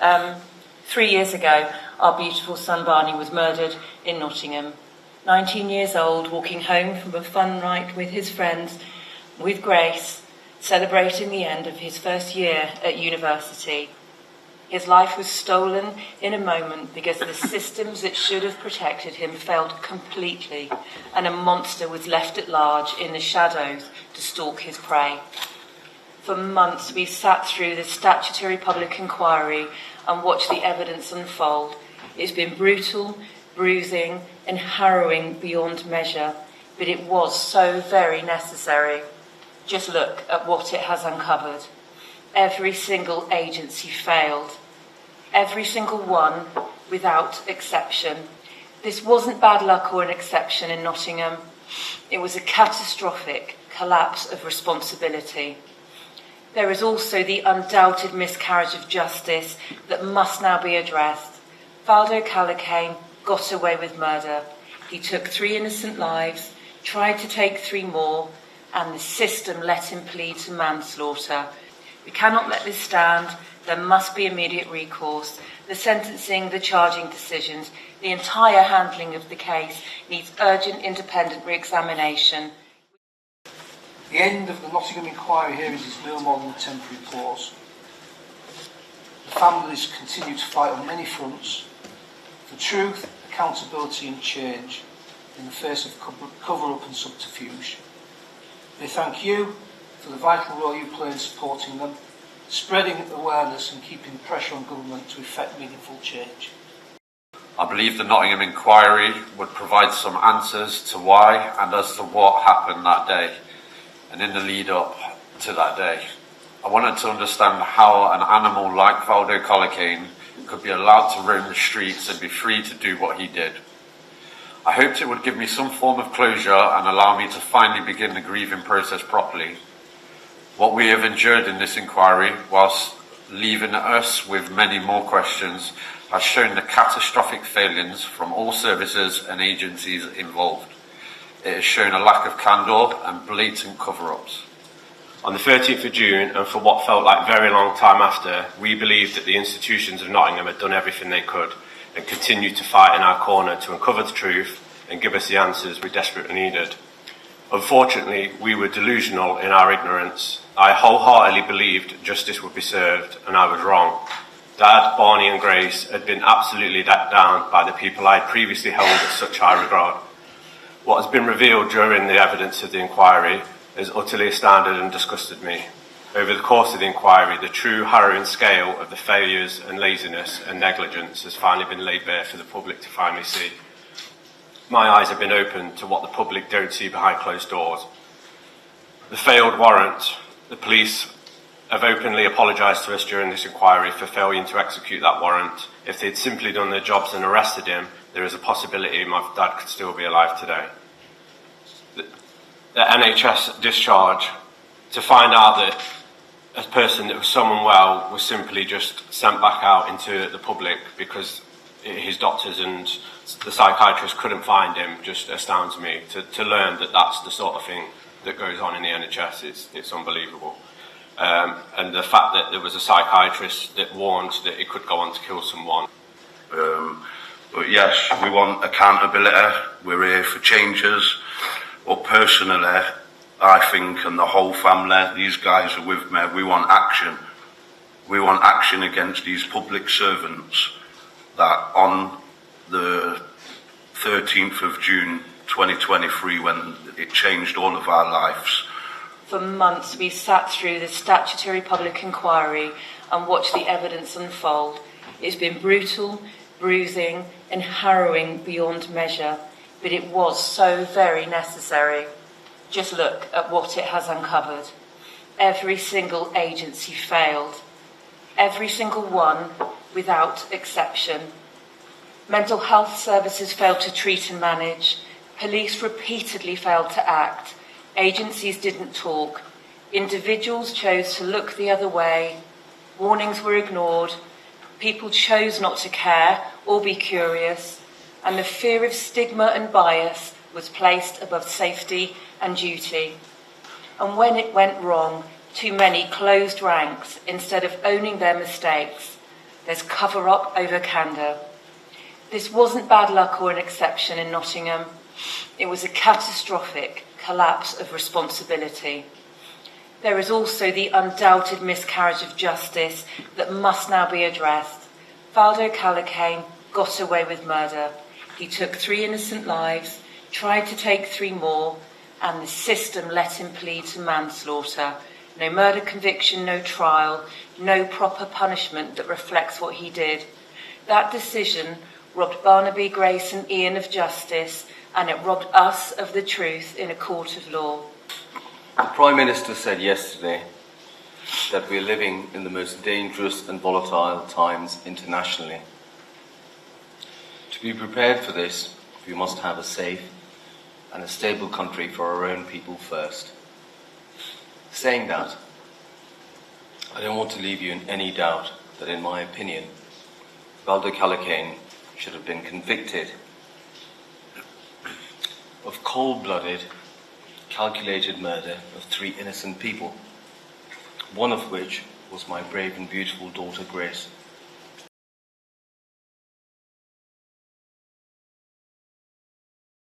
3 years ago, our beautiful son Barney was murdered in Nottingham. 19 years old, walking home from a fun night with his friends, with Grace, celebrating the end of his first year at university. His life was stolen in a moment because the systems that should have protected him failed completely, and a monster was left at large in the shadows to stalk his prey. For months we've sat through the statutory public inquiry and watched the evidence unfold. It's been brutal, bruising and harrowing beyond measure, but it was so very necessary. Just look at what it has uncovered. Every single agency failed. Every single one, without exception. This wasn't bad luck or an exception in Nottingham. It was a catastrophic collapse of responsibility. There is also the undoubted miscarriage of justice that must now be addressed. Valdo Calocane got away with murder. He took 3 innocent lives, tried to take 3 more, and the system let him plead to manslaughter. We cannot let this stand. There must be immediate recourse. The sentencing, the charging decisions, the entire handling of the case needs urgent independent re-examination. The end of the Nottingham inquiry hearings is no more than a temporary pause. The families continue to fight on many fronts for truth, accountability and change in the face of cover-up and subterfuge. They thank you for the vital role you play in supporting them, spreading awareness and keeping the pressure on government to effect meaningful change. I believe the Nottingham inquiry would provide some answers to why and as to what happened that day and in the lead up to that day. I wanted to understand how an animal like Valdo Calocane could be allowed to roam the streets and be free to do what he did. I hoped it would give me some form of closure and allow me to finally begin the grieving process properly. What we have endured in this inquiry, whilst leaving us with many more questions, has shown the catastrophic failings from all services and agencies involved. It has shown a lack of candour and blatant cover-ups. On the 13th of June, and for what felt like very long time after, we believed that the institutions of Nottingham had done everything they could and continued to fight in our corner to uncover the truth and give us the answers we desperately needed. Unfortunately, we were delusional in our ignorance. I wholeheartedly believed justice would be served, and I was wrong. Dad, Barney and Grace had been absolutely let down by the people I had previously held in such high regard. What has been revealed during the evidence of the inquiry has utterly astounded and disgusted me. Over the course of the inquiry, the true harrowing scale of the failures and laziness and negligence has finally been laid bare for the public to finally see. My eyes have been opened to what the public don't see behind closed doors. The failed warrant. The police have openly apologised to us during this inquiry for failing to execute that warrant. If they'd simply done their jobs and arrested him, there is a possibility my dad could still be alive today. The NHS discharge, to find out that a person that was someone well was simply just sent back out into the public because his doctors and the psychiatrist couldn't find him, just astounds me. To learn that that's the sort of thing that goes on in the NHS, it's unbelievable. And the fact that there was a psychiatrist that warned that it could go on to kill someone. But yes, we want accountability. We're here for changes. But personally, I think, and the whole family, these guys are with me, we want action. We want action against these public servants that on the 13th of June 2023, when it changed all of our lives. For months we've sat through the statutory public inquiry and watched the evidence unfold. It's been brutal, bruising and harrowing beyond measure, but it was so very necessary. Just look at what it has uncovered. Every single agency failed. Every single one, without exception. Mental health services failed to treat and manage. Police repeatedly failed to act. Agencies didn't talk. Individuals chose to look the other way. Warnings were ignored. People chose not to care or be curious. And the fear of stigma and bias was placed above safety and duty. And when it went wrong, too many closed ranks instead of owning their mistakes. There's cover-up over candour. This wasn't bad luck or an exception in Nottingham. It was a catastrophic collapse of responsibility. There is also the undoubted miscarriage of justice that must now be addressed. Valdo Calocane got away with murder. He took 3 innocent lives, tried to take 3 more, and the system let him plead to manslaughter. No murder conviction, no trial, no proper punishment that reflects what he did. That decision robbed Barnaby, Grace and Ian of justice, and it robbed us of the truth in a court of law. The Prime Minister said yesterday that we are living in the most dangerous and volatile times internationally. To be prepared for this, we must have a safe and a stable country for our own people first. Saying that, I don't want to leave you in any doubt that, in my opinion, Valdo Calocane should have been convicted of cold-blooded, calculated murder of 3 innocent people, one of which was my brave and beautiful daughter Grace.